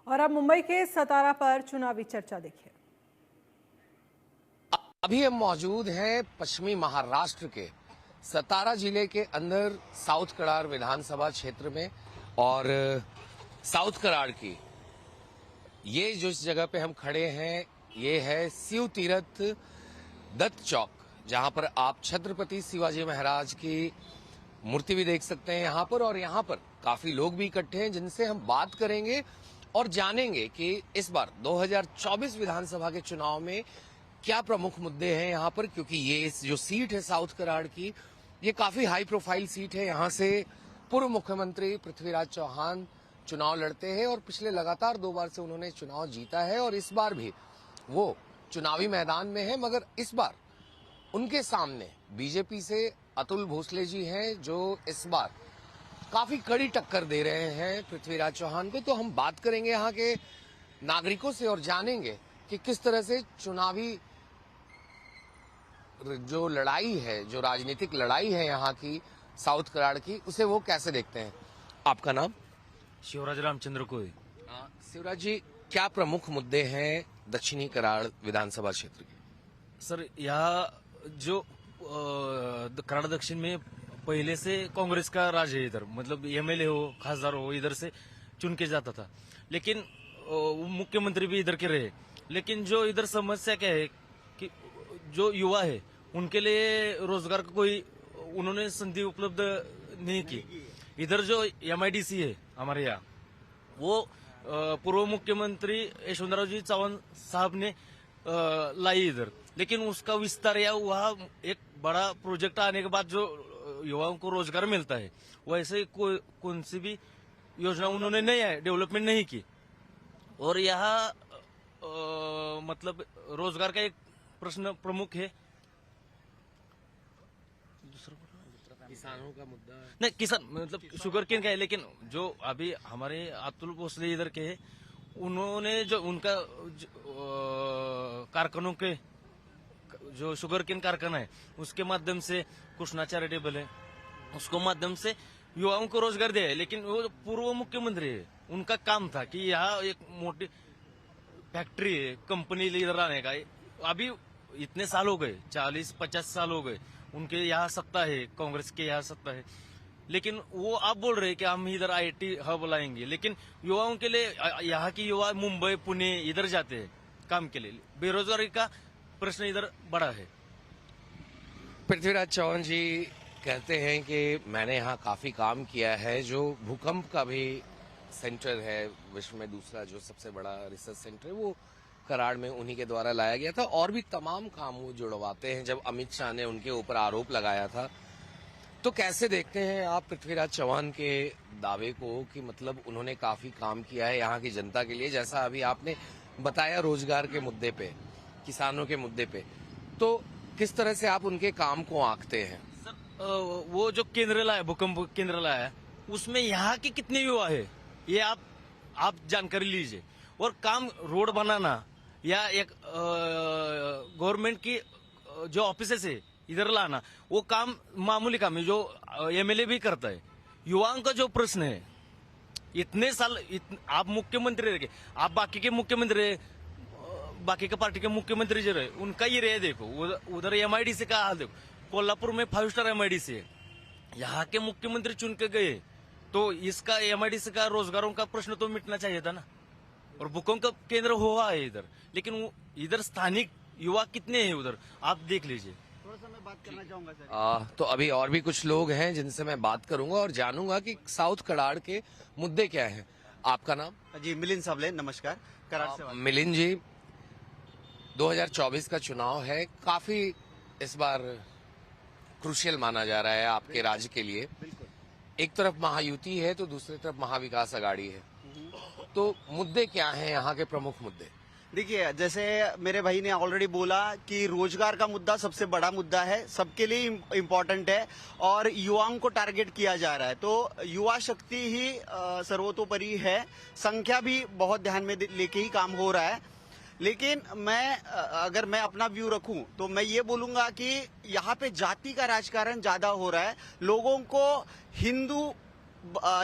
और अब मुंबई के सतारा पर चुनावी चर्चा देखिए। अभी हम मौजूद हैं पश्चिमी महाराष्ट्र के सतारा जिले के अंदर साउथ कराड़ विधानसभा क्षेत्र में। और साउथ कराड़ की ये जो इस जगह पे हम खड़े हैं ये है शिव तीर्थ दत्त चौक, जहां पर आप छत्रपति शिवाजी महाराज की मूर्ति भी देख सकते हैं यहाँ पर। और यहाँ पर काफी लोग भी इकट्ठे हैं जिनसे हम बात करेंगे और जानेंगे कि इस बार 2024 विधानसभा के चुनाव में क्या प्रमुख मुद्दे हैं यहाँ पर, क्योंकि ये जो सीट है साउथ कराड़ की ये काफी हाई प्रोफाइल सीट है। यहाँ से पूर्व मुख्यमंत्री पृथ्वीराज चौहान चुनाव लड़ते हैं और पिछले लगातार 2 बार से उन्होंने चुनाव जीता है और इस बार भी वो चुनावी मैदान में है। मगर इस बार उनके सामने बीजेपी से अतुल भोसले जी हैं जो इस बार काफी कड़ी टक्कर दे रहे हैं पृथ्वीराज चौहान को। तो हम बात करेंगे यहाँ के नागरिकों से और जानेंगे कि किस तरह से चुनावी जो लड़ाई है, जो राजनीतिक लड़ाई है यहाँ की साउथ कराड़ की, उसे वो कैसे देखते हैं। आपका नाम? शिवराज रामचंद्र कोई। शिवराज जी, क्या प्रमुख मुद्दे हैं दक्षिणी कराड़ विधानसभा क्षेत्र के? सर, यहाँ जो कराड़ दक्षिण में पहले से कांग्रेस का राज है। इधर मतलब एमएलए हो, खासदार हो, इधर से चुन के जाता था, लेकिन मुख्यमंत्री भी इधर के रहे। लेकिन जो इधर समस्या क्या है कि जो युवा है उनके लिए रोजगार का कोई उन्होंने संधि उपलब्ध नहीं की। इधर जो एमआईडीसी है हमारे यहाँ, वो पूर्व मुख्यमंत्री यशवंतराव जी चौहान साहब ने लाई इधर, लेकिन उसका विस्तार या वहाँ एक बड़ा प्रोजेक्ट आने के बाद जो युवाओं को रोजगार मिलता है वैसे कौन सी भी योजना उन्होंने नहीं डेवलपमेंट नहीं की। और यहाँ मतलब रोजगार का एक प्रश्न प्रमुख है। किसानों का मुद्दा नहीं, किसान मतलब शुगर केन का है, लेकिन जो अभी हमारे अतुल भोसले इधर के है उन्होंने जो उनका कारखानों के जो शुगर केन कारखाना है उसके माध्यम से कृष्णा चैरिटेबल है, उसको माध्यम से युवाओं को रोजगार दिया है। लेकिन वो पूर्व मुख्यमंत्री है, उनका काम था कि यहाँ एक मोटी फैक्ट्री है, कंपनी इधर आने का। अभी इतने साल हो गए, 40-50 साल हो गए उनके यहाँ सत्ता है, कांग्रेस के यहाँ सत्ता है, लेकिन वो आप बोल रहे हैं कि हम इधर आईटी हब लाएंगे, लेकिन युवाओं के लिए यहाँ की युवा मुंबई पुणे इधर जाते हैं काम के लिए। बेरोजगारी का प्रश्न इधर बड़ा है। पृथ्वीराज चौहान जी कहते हैं कि मैंने यहाँ काफी काम किया है। जो भूकंप का भी सेंटर है, विश्व में दूसरा जो सबसे बड़ा रिसर्च सेंटर है, वो कराड़ में उन्हीं के द्वारा लाया गया था। और भी तमाम काम वो जुड़वाते हैं। जब अमित शाह ने उनके ऊपर आरोप लगाया था, तो कैसे देखते हैं आप पृथ्वीराज चौहान के दावे को कि मतलब उन्होंने काफी काम किया है यहाँ की जनता के लिए, जैसा अभी आपने बताया रोजगार के मुद्दे पे, किसानों के मुद्दे पे, तो किस तरह से आप उनके काम को आंकते हैं? सर, वो जो केंद्र लाया, भूकंप केंद्र लाया, उसमें यहाँ के कितने युवा है ये आप जानकारी लीजिए। और काम रोड बनाना या एक गवर्नमेंट की जो ऑफिसेस है इधर लाना, वो काम मामूली काम है जो एमएलए भी करता है। युवाओं का जो प्रश्न है, इतने साल आप मुख्यमंत्री रहे, आप बाकी के मुख्यमंत्री रहे, बाकी के पार्टी के मुख्यमंत्री जो रहे उनका ही रहे, देखो उधर एमआईडीसी का हाल देखो। कोल्हापुर में 5 स्टार एमआईडीसी है, यहाँ के मुख्यमंत्री चुन के गए, तो इसका एमआईडीसी का रोजगारों का प्रश्न तो मिटना चाहिए था ना। और भूकंप का केंद्र हुआ है इधर, लेकिन इधर स्थानिक युवा कितने हैं उधर आप देख लीजिए। थोड़ा सा मैं बात करना चाहूंगा सर। तो अभी और भी कुछ लोग हैं जिनसे मैं बात करूंगा और जानूंगा कि साउथ कराड़ के मुद्दे क्या हैं। आपका नाम? जी, मिलिंद सावले, नमस्कार। कराड़ से मिलिंद जी, 2024 का चुनाव है, काफी इस बार क्रूशियल माना जा रहा है आपके राज्य के लिए। एक तरफ महायुति है तो दूसरी तरफ महाविकास अघाड़ी है, तो मुद्दे क्या हैं यहाँ के प्रमुख मुद्दे? देखिए, जैसे मेरे भाई ने ऑलरेडी बोला कि रोजगार का मुद्दा सबसे बड़ा मुद्दा है, सबके लिए इम्पोर्टेंट है और युवाओं को टारगेट किया जा रहा है। तो युवा शक्ति ही सर्वतोपरि है, संख्या भी बहुत ध्यान में लेके ही काम हो रहा है। लेकिन अगर मैं अपना व्यू रखूं तो मैं ये बोलूंगा कि यहाँ पे जाति का राजकारण ज्यादा हो रहा है। लोगों को हिंदू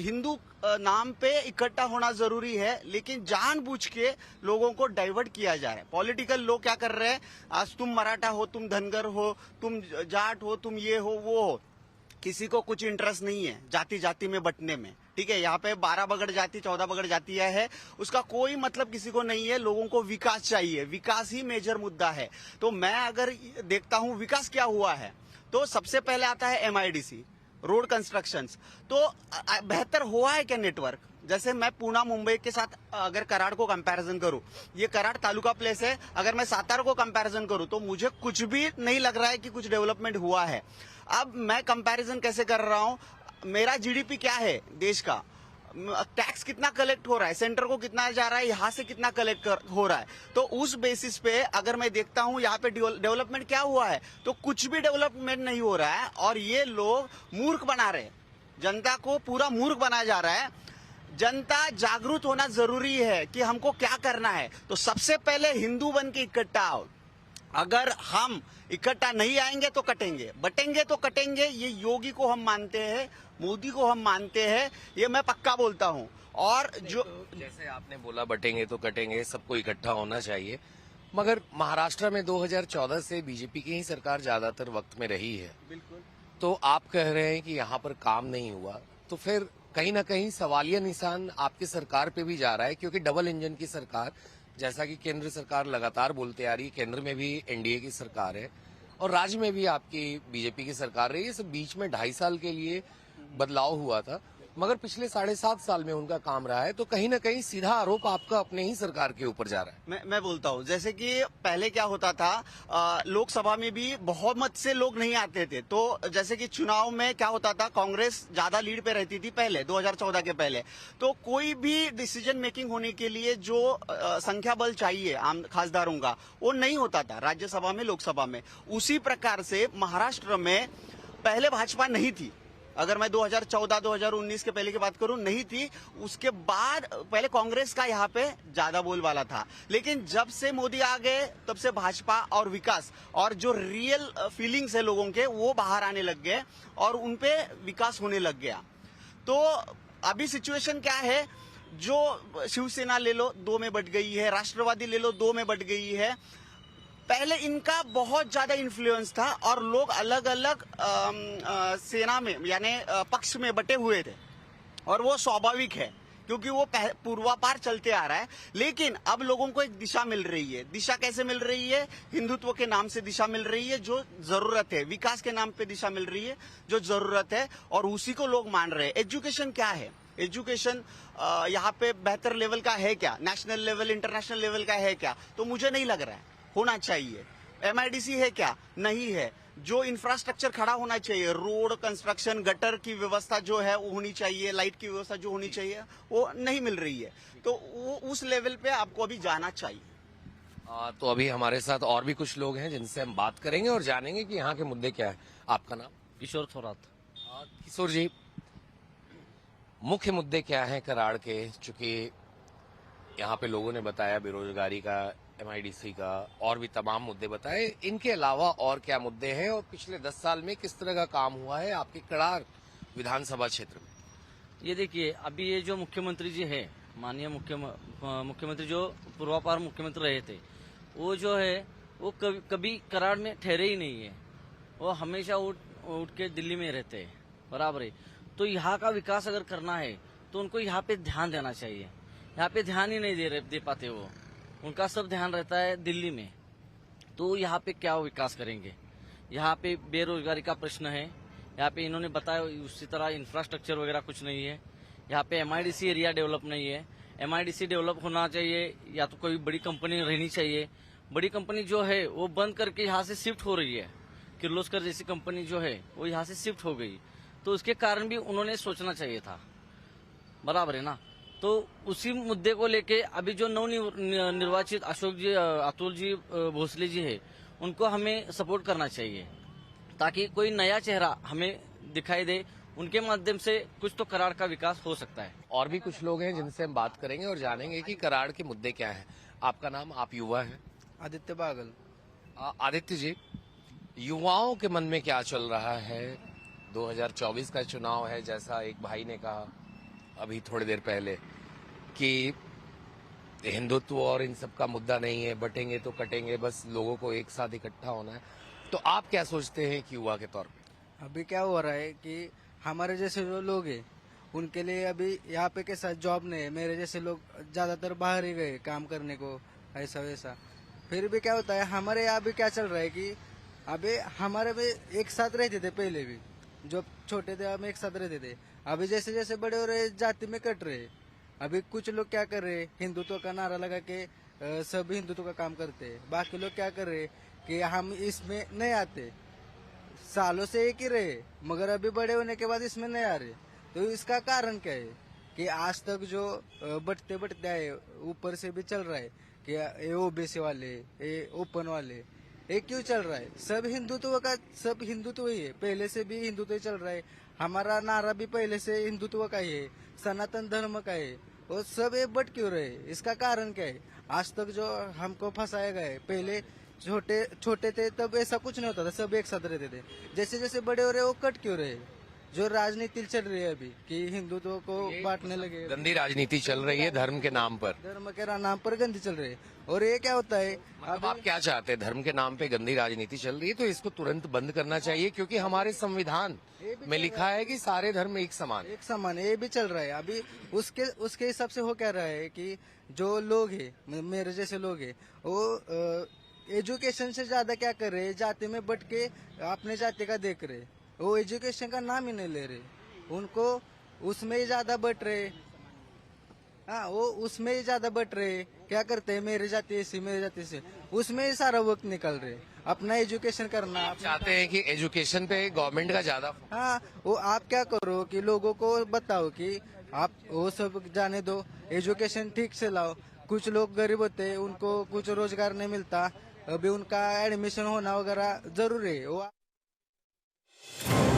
हिंदू नाम पे इकट्ठा होना जरूरी है, लेकिन जानबूझ के लोगों को डाइवर्ट किया जा रहा है। पॉलिटिकल लोग क्या कर रहे हैं, आज तुम मराठा हो, तुम धनगर हो, तुम जाट हो, तुम ये हो वो हो, किसी को कुछ इंटरेस्ट नहीं है जाति जाति में बंटने में। ठीक है, यहाँ पे 12 बगड़ जाति 14 बगड़ जातियां है, उसका कोई मतलब किसी को नहीं है। लोगों को विकास चाहिए, विकास ही मेजर मुद्दा है। तो मैं अगर देखता हूँ विकास क्या हुआ है, तो सबसे पहले आता है MIDC रोड कंस्ट्रक्शंस। तो बेहतर हुआ है क्या नेटवर्क? जैसे मैं पूना मुंबई के साथ अगर कराड़ को कंपैरिजन करूं, ये कराड़ तालुका प्लेस है, अगर मैं सातारा को कंपैरिजन करूं तो मुझे कुछ भी नहीं लग रहा है कि कुछ डेवलपमेंट हुआ है। अब मैं कंपैरिजन कैसे कर रहा हूं, मेरा GDP क्या है देश का, टैक्स कितना कलेक्ट हो रहा है, सेंटर को कितना जा रहा है, यहाँ से कितना कलेक्ट हो रहा है, तो उस बेसिस पे अगर मैं देखता हूँ यहाँ पे डेवलपमेंट क्या हुआ है, तो कुछ भी डेवलपमेंट नहीं हो रहा है। और ये लोग मूर्ख बना रहे हैं, जनता को पूरा मूर्ख बनाया जा रहा है। जनता जागरूक होना जरूरी है कि हमको क्या करना है। तो सबसे पहले हिंदू बन के इकट्ठा आओ। अगर हम इकट्ठा नहीं आएंगे तो कटेंगे, बटेंगे तो कटेंगे। ये योगी को हम मानते हैं, मोदी को हम मानते हैं, ये मैं पक्का बोलता हूँ। और जो जैसे आपने बोला बटेंगे तो कटेंगे, सबको इकट्ठा होना चाहिए, मगर महाराष्ट्र में 2014 से बीजेपी की ही सरकार ज्यादातर वक्त में रही है। बिल्कुल। तो आप कह रहे हैं कि यहाँ पर काम नहीं हुआ, तो फिर कहीं ना कहीं सवालिया निशान आपकी सरकार पे भी जा रहा है, क्योंकि डबल इंजन की सरकार, जैसा कि केंद्र सरकार लगातार बोलते आ रही है, केंद्र में भी NDA की सरकार है और राज्य में भी आपकी बीजेपी की सरकार रही है। सब बीच में 2.5 साल के लिए बदलाव हुआ था, मगर पिछले 7.5 साल में उनका काम रहा है। तो कहीं ना कहीं सीधा आरोप आपका अपने ही सरकार के ऊपर जा रहा है। मैं बोलता हूँ, जैसे कि पहले क्या होता था, लोकसभा में भी बहुमत से लोग नहीं आते थे। तो जैसे कि चुनाव में क्या होता था, कांग्रेस ज्यादा लीड पे रहती थी पहले 2014 के पहले। तो कोई भी डिसीजन मेकिंग होने के लिए जो संख्या बल चाहिए आम खासदारों का, वो नहीं होता था राज्यसभा में, लोकसभा में। उसी प्रकार से महाराष्ट्र में पहले भाजपा नहीं थी। अगर मैं 2014-2019 के पहले की बात करूं, नहीं थी। उसके बाद पहले कांग्रेस का यहाँ पे ज्यादा बोलबाला था, लेकिन जब से मोदी आ गए तब से भाजपा और विकास और जो रियल फीलिंग्स है लोगों के, वो बाहर आने लग गए और उनपे विकास होने लग गया। तो अभी सिचुएशन क्या है, जो शिवसेना ले लो 2 में बट गई है, राष्ट्रवादी ले लो 2 में बट गई है। पहले इनका बहुत ज्यादा इन्फ्लुएंस था और लोग अलग अलग सेना में यानी पक्ष में बटे हुए थे, और वो स्वाभाविक है क्योंकि वो पूर्वापार चलते आ रहा है। लेकिन अब लोगों को एक दिशा मिल रही है। दिशा कैसे मिल रही है? हिंदुत्व के नाम से दिशा मिल रही है, जो जरूरत है। विकास के नाम पे दिशा मिल रही है, जो जरूरत है, और उसी को लोग मान रहे हैं। एजुकेशन क्या है? एजुकेशन यहाँ पे बेहतर लेवल का है क्या? नेशनल लेवल, इंटरनेशनल लेवल का है क्या? तो मुझे नहीं लग रहा है। होना चाहिए। MIDC है क्या? नहीं है। जो इंफ्रास्ट्रक्चर खड़ा होना चाहिए, रोड कंस्ट्रक्शन, गटर की व्यवस्था जो है वो होनी चाहिए, लाइट की व्यवस्था जो होनी चाहिए, वो नहीं मिल रही है। तो वो उस लेवल पे आपको अभी जाना चाहिए। तो अभी हमारे साथ और भी कुछ लोग हैं जिनसे हम बात करेंगे और जानेंगे कि यहाँ के मुद्दे क्या है। आपका नाम? किशोर थोरात। किशोर जी, मुख्य मुद्दे क्या हैं कराड़ के? चूंकि यहाँ पे लोगों ने बताया बेरोजगारी का, MIDC का, और भी तमाम मुद्दे बताए। इनके अलावा और क्या मुद्दे हैं और पिछले 10 साल में किस तरह का काम हुआ है आपके कराड़ विधानसभा क्षेत्र में? ये देखिए, अभी ये जो मुख्यमंत्री जी है, माननीय मुख्यमंत्री जो पूर्वापार मुख्यमंत्री रहे थे, वो जो है वो कभी कराड़ में ठहरे ही नहीं है। वो हमेशा उठ के दिल्ली में रहते हैं, बराबर है। तो यहाँ का विकास अगर करना है तो उनको यहाँ पे ध्यान देना चाहिए। यहाँ पे ध्यान ही नहीं दे पाते वो, उनका सब ध्यान रहता है दिल्ली में। तो यहाँ पे क्या विकास करेंगे? यहाँ पे बेरोजगारी का प्रश्न है। यहाँ पे इन्होंने बताया उसी तरह इंफ्रास्ट्रक्चर वगैरह कुछ नहीं है। यहाँ पे MIDC एरिया डेवलप नहीं है। MIDC डेवलप होना चाहिए, या तो कोई बड़ी कंपनी रहनी चाहिए। बड़ी कंपनी जो है वो बंद करके यहाँ से शिफ्ट हो रही है। किर्लोस्कर जैसी कंपनी जो है वो यहाँ से शिफ्ट हो गई। तो उसके कारण भी उन्होंने सोचना चाहिए था, बराबर है ना। तो उसी मुद्दे को लेके अभी जो नवनिर्वाचित अतुल जी भोसले जी है, उनको हमें सपोर्ट करना चाहिए, ताकि कोई नया चेहरा हमें दिखाई दे। उनके माध्यम से कुछ तो कराड़ का विकास हो सकता है। और भी कुछ लोग हैं जिनसे हम बात करेंगे और जानेंगे कि कराड़ के मुद्दे क्या हैं। आपका नाम? आप युवा हैं। आदित्य बागल। आदित्य जी, युवाओं के मन में क्या चल रहा है 2024 का चुनाव है, जैसा एक भाई ने कहा अभी थोड़ी देर पहले कि हिंदुत्व और इन सब का मुद्दा नहीं है, बटेंगे तो कटेंगे, बस लोगों को एक साथ इकट्ठा होना है। तो आप क्या सोचते हैं कि युवा के तौर पे? अभी क्या हो रहा है कि हमारे जैसे जो लोग हैं उनके लिए अभी यहाँ पे कैसा जॉब नहीं है। मेरे जैसे लोग ज्यादातर बाहर ही गए काम करने को, ऐसा वैसा। फिर भी क्या होता है, हमारे यहाँ भी क्या चल रहा है कि अभी हमारे भी एक साथ रहते थे, पहले भी जब छोटे थे हम एक साथ रहते थे। अभी जैसे जैसे बड़े हो रहे जाति में कट रहे। अभी कुछ लोग क्या कर रहे, हिंदुत्व का नारा लगा के सब हिंदुत्व का काम करते हैं। बाकी लोग क्या कर रहे कि हम इसमें नहीं आते, सालों से एक ही रहे मगर अभी बड़े होने के बाद इसमें नहीं आ रहे। तो इसका कारण क्या है कि आज तक जो बढ़ते बढ़ते आए, ऊपर से भी चल रहा है कि ये ओबीसी वाले, ये ओपन वाले, ये क्यों चल रहा है? सब हिंदुत्व ही है, पहले से भी हिंदुत्व ही चल रहा है। हमारा नारा भी पहले से हिंदुत्व का ही है, सनातन धर्म का है। और सब ये बट क्यों रहे? इसका कारण क्या है? आज तक जो हमको फंसाया गया है, पहले छोटे थे तब ऐसा कुछ नहीं होता था, सब एक साथ रहते थे। जैसे जैसे बड़े हो रहे वो कट क्यों रहे? जो राजनीति चल रही है अभी कि हिंदुत्व को बांटने लगे, गंदी राजनीति चल रही है धर्म के नाम पर। धर्म के नाम पर गंदी चल रही है। और ये क्या होता है, अब आप क्या चाहते हैं? धर्म के नाम पे गंदी राजनीति चल रही है तो इसको तुरंत बंद करना चाहिए, क्योंकि हमारे संविधान में लिखा है कि सारे धर्म एक समान। एक समान ये भी चल रहा है। अभी उसके हिसाब से हो क्या रहा है कि जो लोग है, मेरे जैसे लोग है, वो एजुकेशन से ज्यादा क्या कर रहे हैं, जाति में बट के अपने जाति का देख रहे। वो एजुकेशन का नाम ही नहीं ले रहे, उनको उसमें ही ज्यादा बट रहे। हाँ, वो उसमें ही ज्यादा बट रहे। क्या करते हैं, मेरे जाति से मेरे जाति से, उसमें ही सारा वक्त निकल रहे। अपना एजुकेशन करना आप चाहते हैं कि एजुकेशन पे गवर्नमेंट का ज्यादा। हाँ, वो आप क्या करो कि लोगों को बताओ कि आप वो सब जाने दो, एजुकेशन ठीक से लाओ। कुछ लोग गरीब होते हैं, उनको कुछ रोजगार नहीं मिलता, अभी उनका एडमिशन होना वगैरह जरूरी है। वो